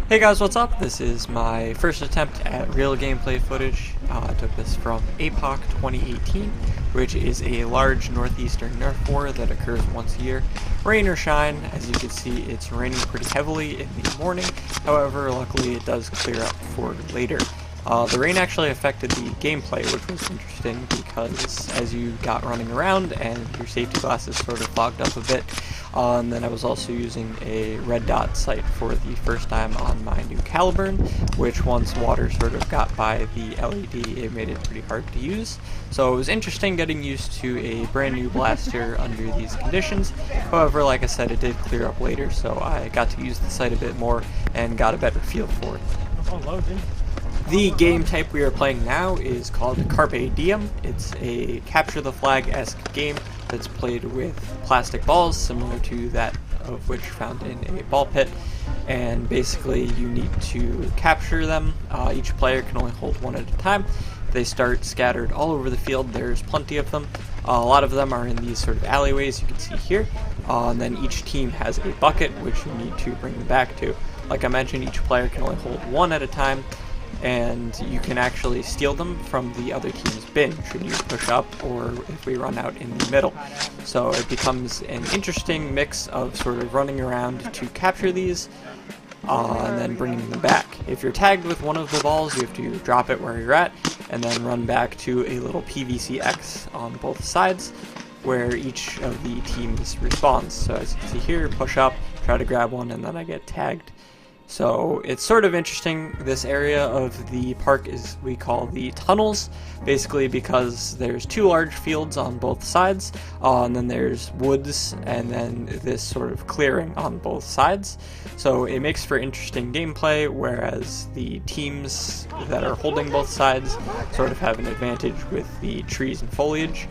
Hey guys, what's up? This is my first attempt at real gameplay footage. I took this from APOC 2018, which is a large northeastern Nerf war that occurs once a year. Rain or shine, as you can see, it's raining pretty heavily in the morning. However, luckily it does clear up for later. The rain actually affected the gameplay, which was interesting because as you got running around and your safety glasses sort of fogged up a bit, and then I was also using a red dot sight for the first time on my new Caliburn, which once water sort of got by the LED, it made it pretty hard to use. So it was interesting getting used to a brand new blaster under these conditions. However, like I said, it did clear up later, so I got to use the sight a bit more and got a better feel for it. The game type we are playing now is called Carpe Diem. It's a capture the flag-esque game that's played with plastic balls, similar to that of which found in a ball pit, and basically you need to capture them. Each player can only hold one at a time. They start scattered all over the field. There's plenty of them. A lot of them are in these sort of alleyways you can see here, and then each team has a bucket which you need to bring them back to. Like I mentioned, each player can only hold one at a time, and you can actually steal them from the other team's bin should you push up or if we run out in the middle. So it becomes an interesting mix of sort of running around to capture these and then bringing them back. If you're tagged with one of the balls, you have to drop it where you're at and then run back to a little PVC X on both sides where each of the teams respawns. So as you can see here, push up, try to grab one, and then I get tagged. So it's sort of interesting. This area of the park is we call the tunnels, basically because there's two large fields on both sides, and then there's woods, and then this sort of clearing on both sides. So it makes for interesting gameplay, whereas the teams that are holding both sides sort of have an advantage with the trees and foliage.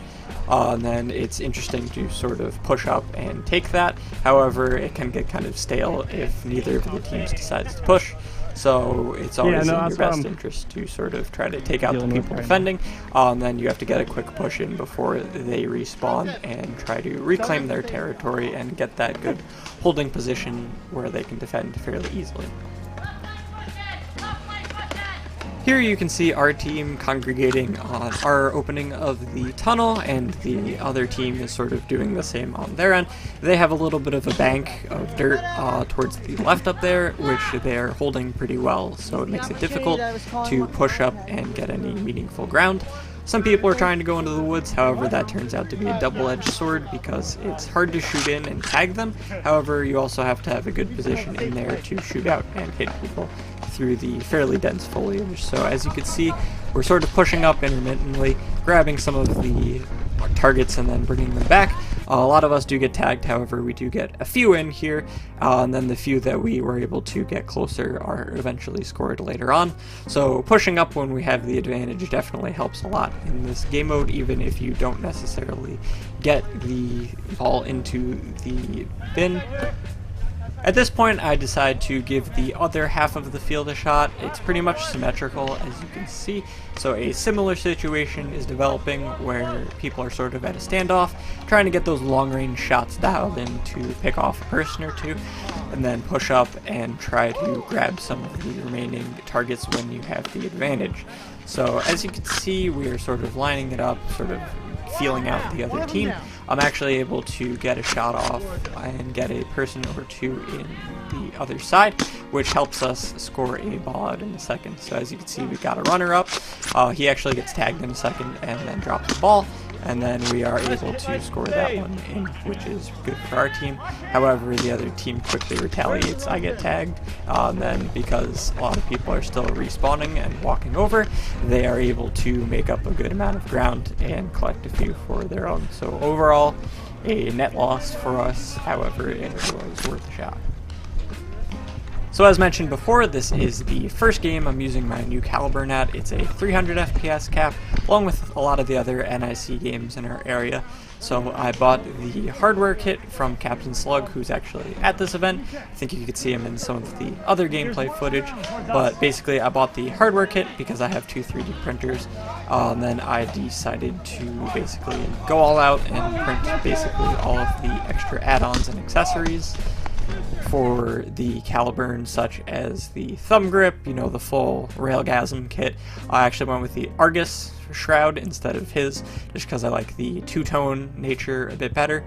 And then it's interesting to sort of push up and take that. However, it can get kind of stale if neither of the teams decides to push. So it's always in your best interest to sort of try to take out the people defending. And then you have to get a quick push in before they respawn and try to reclaim their territory and get that good holding position where they can defend fairly easily. Here you can see our team congregating on our opening of the tunnel, and the other team is sort of doing the same on their end. They have a little bit of a bank of dirt towards the left up there, which they are holding pretty well, so it makes it difficult to push up and get any meaningful ground. Some people are trying to go into the woods, however that turns out to be a double-edged sword because it's hard to shoot in and tag them. However, you also have to have a good position in there to shoot out and hit people through the fairly dense foliage. So as you can see, we're sort of pushing up intermittently, grabbing some of the targets and then bringing them back. A lot of us do get tagged, however we do get a few in here, and then the few that we were able to get closer are eventually scored later on. So pushing up when we have the advantage definitely helps a lot in this game mode, even if you don't necessarily get the ball into the bin. At this point, I decide to give the other half of the field a shot. It's pretty much symmetrical, as you can see. So a similar situation is developing where people are sort of at a standoff, trying to get those long-range shots dialed in to pick off a person or two, and then push up and try to grab some of the remaining targets when you have the advantage. So as you can see, we are sort of lining it up, sort of feeling out the other team. I'm actually able to get a shot off and get a person or two in the other side, which helps us score a ball out in a second. So as you can see, we got a runner up. He actually gets tagged in a second and then drops the ball, and then we are able to score that one in, which is good for our team. However, the other team quickly retaliates. I get tagged, and then because a lot of people are still respawning and walking over, they are able to make up a good amount of ground and collect a few for their own. So overall, a net loss for us, however, it was worth a shot. So as mentioned before, this is the first game I'm using my new Caliburn at. It's a 300 FPS cap, along with a lot of the other NIC games in our area. So I bought the hardware kit from Captain Slug, who's actually at this event. I think you could see him in some of the other gameplay footage. But basically I bought the hardware kit because I have two 3D printers. And then I decided to basically go all out and print basically all of the extra add-ons and accessories. for the Caliburn, such as the thumb grip, you know, the full Railgasm kit. I actually went with the Argus shroud instead of his, just because I like the two-tone nature a bit better.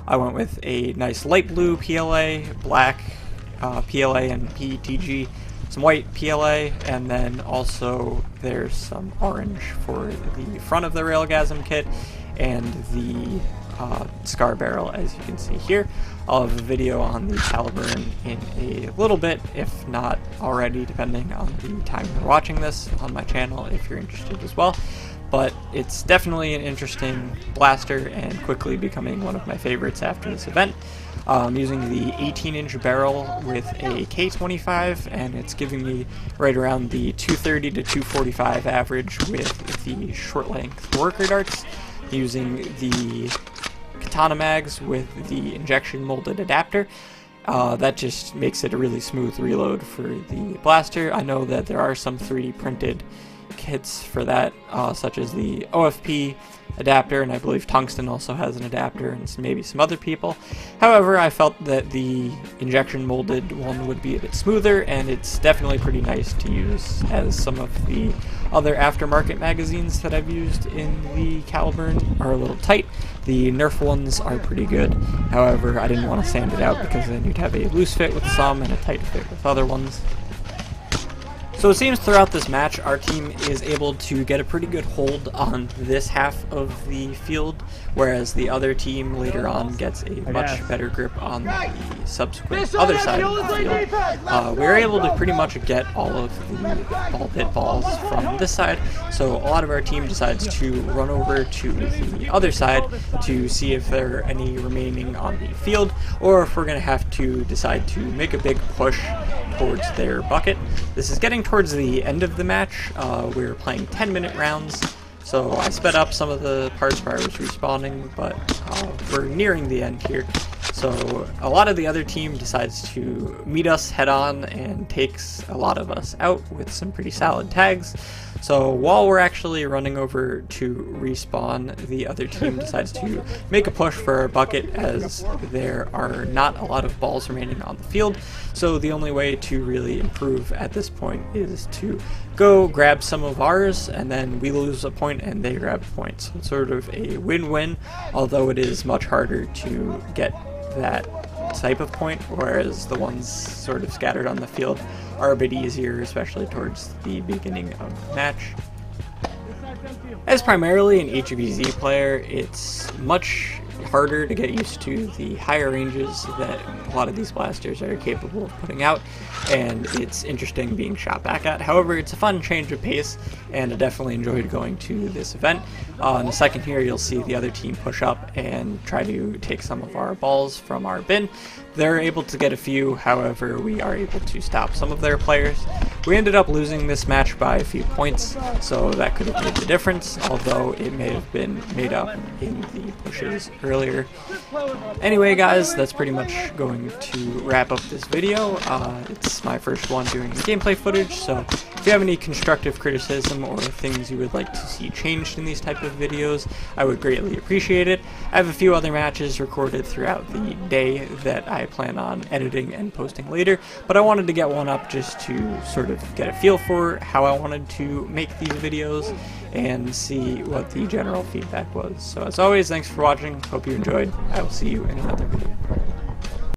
I went with a nice light blue PLA, black PLA and PETG, some white PLA, and then also there's some orange for the front of the Railgasm kit and the scar barrel, as you can see here. I'll have a video on the Caliburn in a little bit, if not already, depending on the time you're watching this, on my channel if you're interested as well. But it's definitely an interesting blaster and quickly becoming one of my favorites after this event. I'm using the 18-inch barrel with a K25, and it's giving me right around the 230 to 245 average with the short length worker darts, using the katana mags with the injection molded adapter. That just makes it a really smooth reload for the blaster. I know that there are some 3D printed kits for that, such as the OFP adapter, and I believe Tungsten also has an adapter, and maybe some other people. However, I felt that the injection molded one would be a bit smoother, and it's definitely pretty nice to use, as some of the other aftermarket magazines that I've used in the Caliburn are a little tight. The Nerf ones are pretty good. However, I didn't want to sand it out because then you'd have a loose fit with some and a tight fit with other ones. So it seems throughout this match our team is able to get a pretty good hold on this half of the field, whereas the other team later on gets a much better grip on the subsequent other side of the field. We're able to pretty much get all of the ball pit balls from this side, so a lot of our team decides to run over to the other side to see if there are any remaining on the field, or if we're going to have to decide to make a big push towards their bucket. This is getting towards the end of the match. We're playing 10-minute rounds, so I sped up some of the parts where I was respawning, but we're nearing the end here. So a lot of the other team decides to meet us head on and takes a lot of us out with some pretty solid tags. So while we're actually running over to respawn, the other team decides to make a push for our bucket, as there are not a lot of balls remaining on the field. So the only way to really improve at this point is to go grab some of ours, and then we lose a point and they grab a point. So it's sort of a win-win, although it is much harder to get that type of point, whereas the ones sort of scattered on the field are a bit easier, especially towards the beginning of the match. As primarily an HVZ player, it's much harder to get used to the higher ranges that a lot of these blasters are capable of putting out, and it's interesting being shot back at. However, it's a fun change of pace, and I definitely enjoyed going to this event. In a second here, you'll see the other team push up and try to take some of our balls from our bin. They're able to get a few, however, we are able to stop some of their players. We ended up losing this match by a few points, so that could have made the difference, although it may have been made up in the pushes earlier. Anyway guys, that's pretty much going to wrap up this video. It's my first one doing gameplay footage, so if you have any constructive criticism or things you would like to see changed in these type of videos, I would greatly appreciate it. I have a few other matches recorded throughout the day that I plan on editing and posting later, but I wanted to get one up just to sort of get a feel for how I wanted to make these videos and see what the general feedback was. So as always, thanks for watching, hope you enjoyed. I will see you in another video.